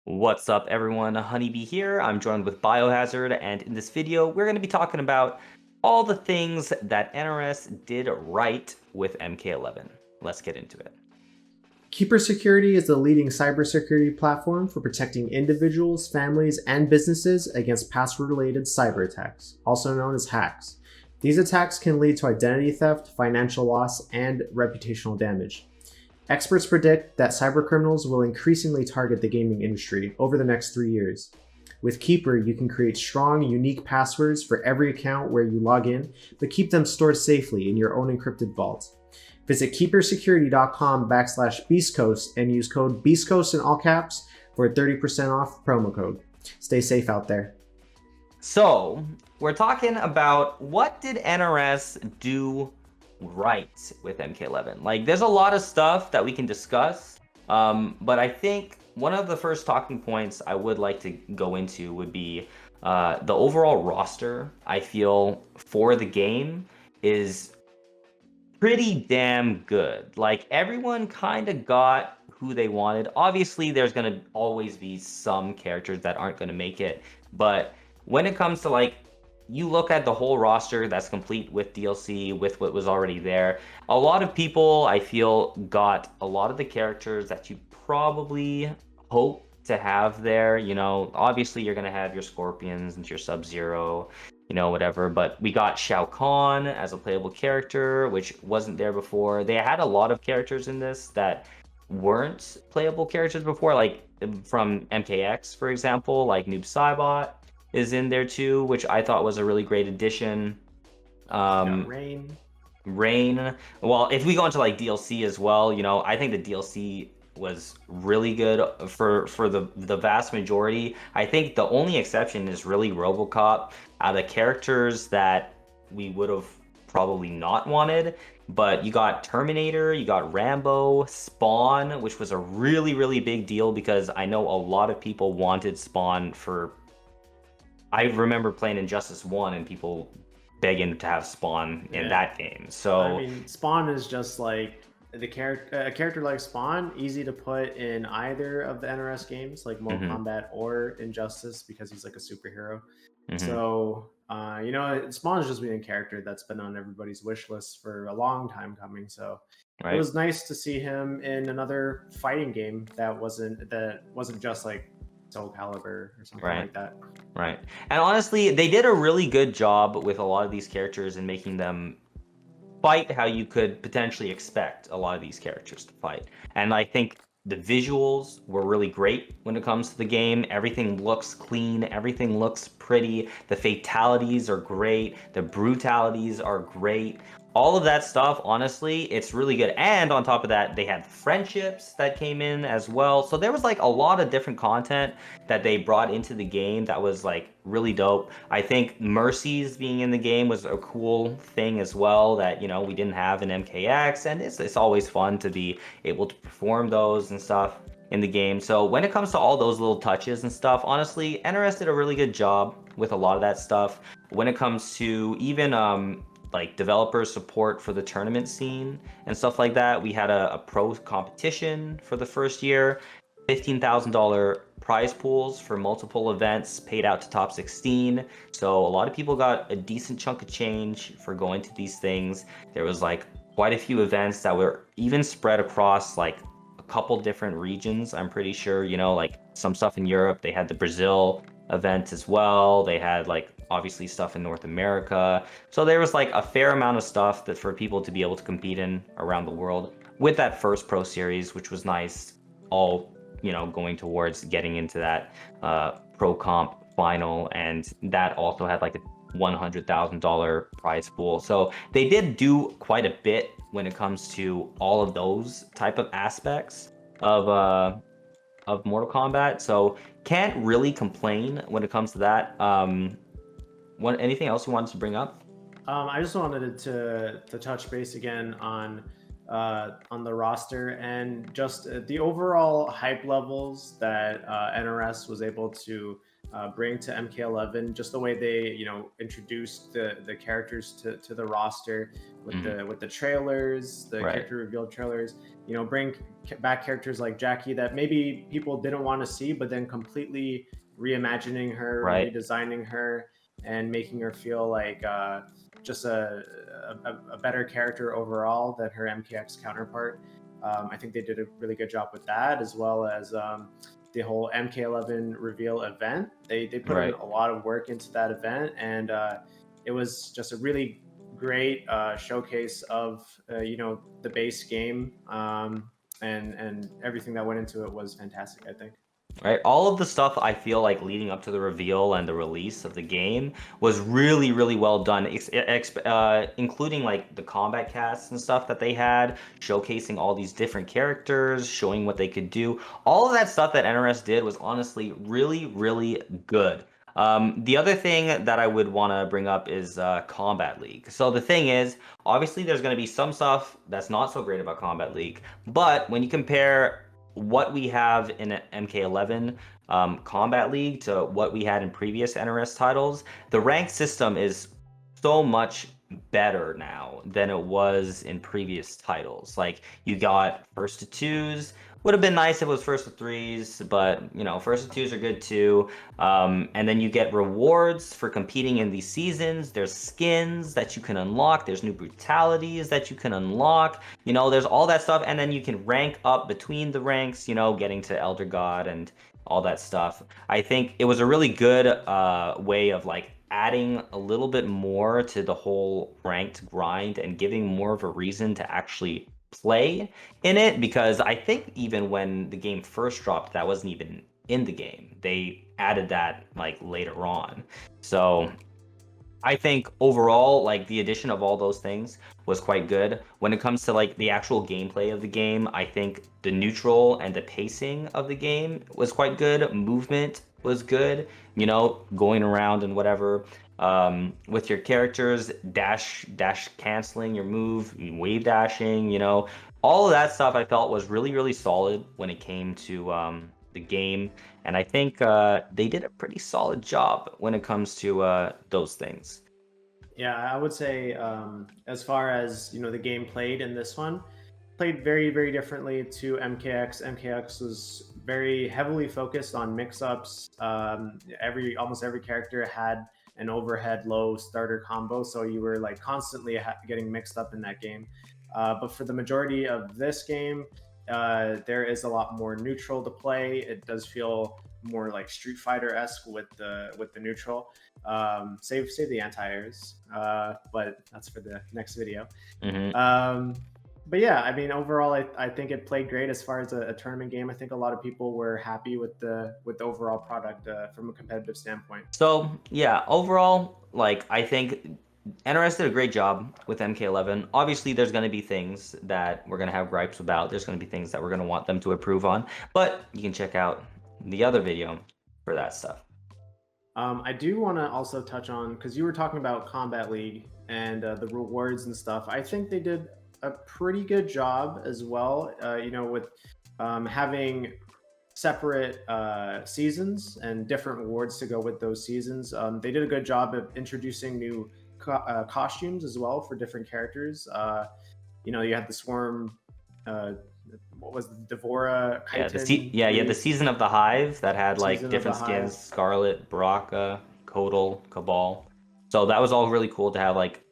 What's up, everyone? HoneyBee here. I'm joined with Biohazard, and in this video, we're going to be talking about all the things that NRS did right with MK11. Let's get into it. Keeper Security is the leading cybersecurity platform for protecting individuals, families, and businesses against password-related cyber attacks, also known as hacks. These attacks can lead to identity theft, financial loss, and reputational damage. Experts predict that cybercriminals will increasingly target the gaming industry over the next 3 years. With Keeper, you can create strong, unique passwords for every account where you log in, but keep them stored safely in your own encrypted vault. Visit keepersecurity.com/Beastcoast and use code Beastcoast in all caps for a 30% off promo code. Stay safe out there. So, we're talking about what did NRS do right with MK11? Like, there's a lot of stuff that we can discuss, but I think one of the first talking points I would like to go into would be the overall roster. I feel for the game is pretty damn good. Like, everyone kind of got who they wanted. Obviously, there's going to always be some characters that aren't going to make it, but when it comes to, like, you look at the whole roster that's complete with DLC, with what was already there, a lot of people, I feel, got a lot of the characters that you probably hope to have there. You know, obviously you're going to have your Scorpions and your Sub-Zero, you know, whatever. But we got Shao Kahn as a playable character, which wasn't there before. They had a lot of characters in this that weren't playable characters before, like from MKX, for example, like Noob Saibot is in there too, which I thought was a really great addition. Got Um, Rain. Rain. Well, if we go into like DLC as well, you know, I think the DLC was really good for the vast majority. I think the only exception is really RoboCop. The characters that we would have probably not wanted, but you got Terminator, you got Rambo, Spawn, which was a really big deal because I know a lot of people wanted Spawn for. I remember playing Injustice 1 and people begging to have Spawn in Yeah. that game. I So, mean, Spawn is just like the character. A character like Spawn, easy to put in either of the NRS games, like Mortal mhm, Kombat or Injustice, because he's like a superhero. mhm, So, Spawn's just been a character that's been on everybody's wish list for a long time coming. So, it right? was nice to see him in another fighting game that wasn't just like Soul Calibur or something Right. like that. Right. And honestly, they did a really good job with a lot of these characters in making them fight how you could potentially expect a lot of these characters to fight. And I think the visuals were really great when it comes to the game. Everything looks clean, everything looks pretty. The fatalities are great, the brutalities are great. All of that stuff, honestly, it's really good. And on top of that, they had friendships that came in as well. So there was like a lot of different content that they brought into the game that was like really dope. I think Mercies being in the game was a cool thing as well that, you know, we didn't have in MKX, and it's always fun to be able to perform those and stuff in the game. So when it comes to all those little touches and stuff, honestly, NRS did a really good job with a lot of that stuff. When it comes to even like developer support for the tournament scene and stuff like that, we had a pro competition for the first year. $15,000 prize pools for multiple events paid out to top 16. So a lot of people got a decent chunk of change for going to these things. There was like quite a few events that were even spread across like a couple different regions. I'm pretty sure, you know, like some stuff in Europe. They had the Brazil event as well. They had like obviously stuff in North America. So there was like a fair amount of stuff that for people to be able to compete in around the world with that first pro series, which was nice. All, you know, going towards getting into that pro comp final, and that also had like a $100,000 prize pool. So they did do quite a bit when it comes to all of those type of aspects of Mortal Kombat. So can't really complain when it comes to that. Anything else you wanted to bring up? I just wanted to touch base again on the roster and just the overall hype levels that NRS was able to bring to MK11, just the way they introduced the characters to the roster with the trailers, the Right. character reveal trailers. Bring back characters like Jackie that maybe people didn't want to see, but then completely reimagining her, Right. redesigning her, and making her feel like just a better character overall than her MKX counterpart. I think they did a really good job with that, as well as the whole MK11 reveal event. They put in Right. a lot of work into that event, and it was just a really great showcase of the base game, and everything that went into it was fantastic, I think. Right, all of the stuff I feel like leading up to the reveal and the release of the game was really, really well done, including like the combat casts and stuff that they had, showcasing all these different characters, showing what they could do. All of that stuff that NRS did was honestly really, really good. The other thing that I would want to bring up is Combat League. So the thing is, obviously, there's going to be some stuff that's not so great about Combat League, but when you compare what we have in MK11 Combat League to what we had in previous NRS titles, the rank system is so much better now than it was in previous titles. Like you got first to twos. Would have been nice if it was first to threes, but first to twos are good too. And then you get rewards for competing in these seasons. There's skins that you can unlock. There's new brutalities that you can unlock. There's all that stuff, and then you can rank up between the ranks. Getting to Elder God and all that stuff. I think it was a really good way of like adding a little bit more to the whole ranked grind and giving more of a reason to actually play in it, because I think even when the game first dropped, that wasn't even in the game. They added that like later on. So I think overall, like the addition of all those things was quite good. When it comes to like the actual gameplay of the game, I think the neutral and the pacing of the game was quite good. Movement was good, going around and whatever. With your characters, dash canceling your move, wave dashing, all of that stuff I felt was really, really solid when it came to the game. And I think they did a pretty solid job when it comes to those things. Yeah, I would say as far as the game played in this one, played very, very differently to MKX. MKX was very heavily focused on mix-ups. Almost every character had an overhead low starter combo, so you were like constantly getting mixed up in that game. But for the majority of this game, there is a lot more neutral to play. It does feel more like Street Fighter-esque with the neutral. Save the anti-airs, but that's for the next video. Mm-hmm. But yeah, I mean, overall, I think it played great as far as a tournament game. I think a lot of people were happy with the overall product from a competitive standpoint. So yeah, overall, like I think NRS did a great job with MK11. Obviously, there's going to be things that we're going to have gripes about. There's going to be things that we're going to want them to improve on. But you can check out the other video for that stuff. I do want to also touch on, because you were talking about Combat League and the rewards and stuff. I think they did a pretty good job as well, with having separate seasons and different rewards to go with those seasons. They did a good job of introducing new costumes as well for different characters. You had the Swarm, what was the Devora? Yeah, the Season of the Hive that had like different skins: Scarlet, Baraka, Kotal, Cabal. So that was all really cool to have like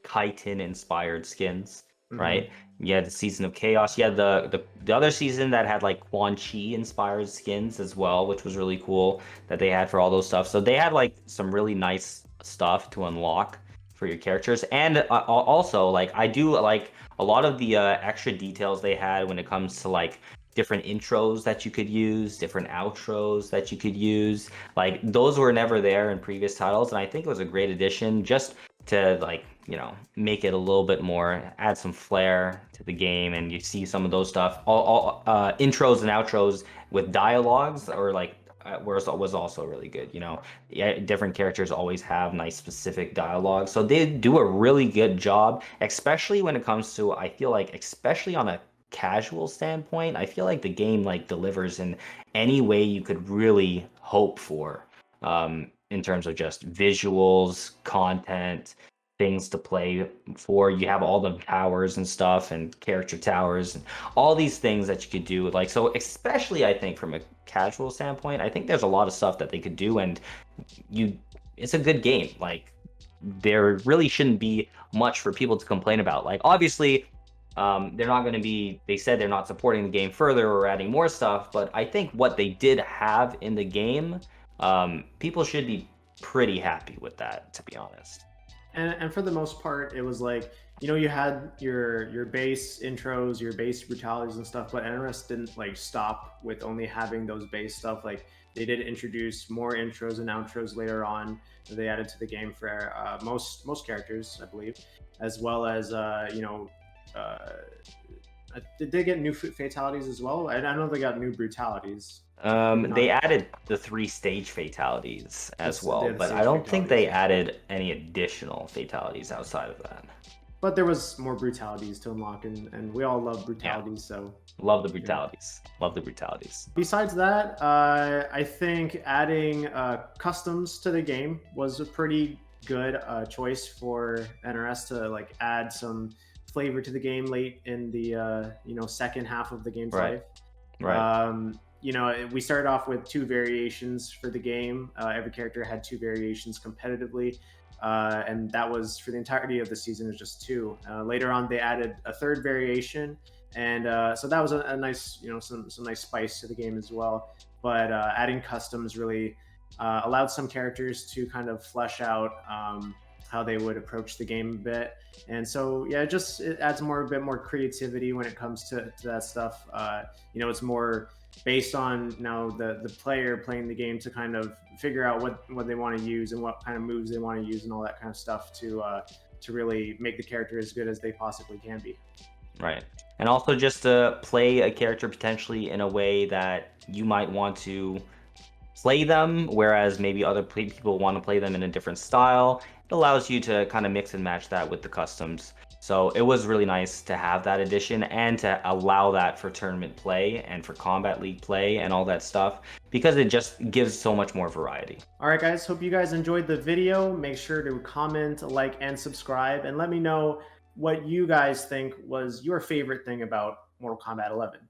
Chitin inspired skins, right? You had the Season of Chaos. You had the other season that had like Quan Chi inspired skins as well, which was really cool that they had for all those stuff. So they had like some really nice stuff to unlock for your characters. And also, like, I do like a lot of the extra details they had when it comes to like different intros that you could use, different outros that you could use. Like those were never there in previous titles, and I think it was a great addition just to like make it a little bit more, add some flair to the game. And you see some of those stuff, all intros and outros with dialogues, or like was also really good. Yeah, different characters always have nice specific dialogue, so they do a really good job, especially when it comes to, I feel like, especially on a casual standpoint, I feel like the game like delivers in any way you could really hope for. in terms of just visuals, content, things to play for. You have all the towers and stuff, and character towers, and all these things that you could do. Like, so especially I think from a casual standpoint, I think there's a lot of stuff that they could do, and it's a good game. Like, there really shouldn't be much for people to complain about. Like, obviously, they're not going to be, they said they're not supporting the game further or adding more stuff, but I think what they did have in the game, people should be pretty happy with that, to be honest. And for the most part, it was like, you know, you had your base intros, your base brutalities and stuff, but NRS didn't like stop with only having those base stuff. Like, they did introduce more intros and outros later on that they added to the game for most characters, I believe, as well as you know, did they get new fatalities as well? I know they got new brutalities. They added the 3-stage fatalities as well, but I don't think they added any additional fatalities outside of that. But there was more brutalities to unlock, and we all love brutalities, yeah. So love the brutalities. Yeah. Love the brutalities. Besides that, I think adding customs to the game was a pretty good choice for NRS to like add some flavor to the game late in the you know, second half of the game's life. Right. You know, we started off with 2 variations for the game. Every character had 2 variations competitively. And that was for the entirety of the season, is just 2. Later on, they added a 3rd variation, and so that was a nice, you know, some nice spice to the game as well. But adding customs really allowed some characters to kind of flesh out how they would approach the game a bit, and so yeah, it adds a bit more creativity when it comes to that stuff. You know, it's more based on now the player playing the game to kind of figure out what they want to use and what kind of moves they want to use and all that kind of stuff to really make the character as good as they possibly can be. Right. And also just to play a character potentially in a way that you might want to play them, whereas maybe other people want to play them in a different style. It allows you to kind of mix and match that with the customs. So it was really nice to have that addition and to allow that for tournament play and for combat league play and all that stuff, because it just gives so much more variety. All right, guys, hope you guys enjoyed the video. Make sure to comment, like, and subscribe, and let me know what you guys think was your favorite thing about Mortal Kombat 11.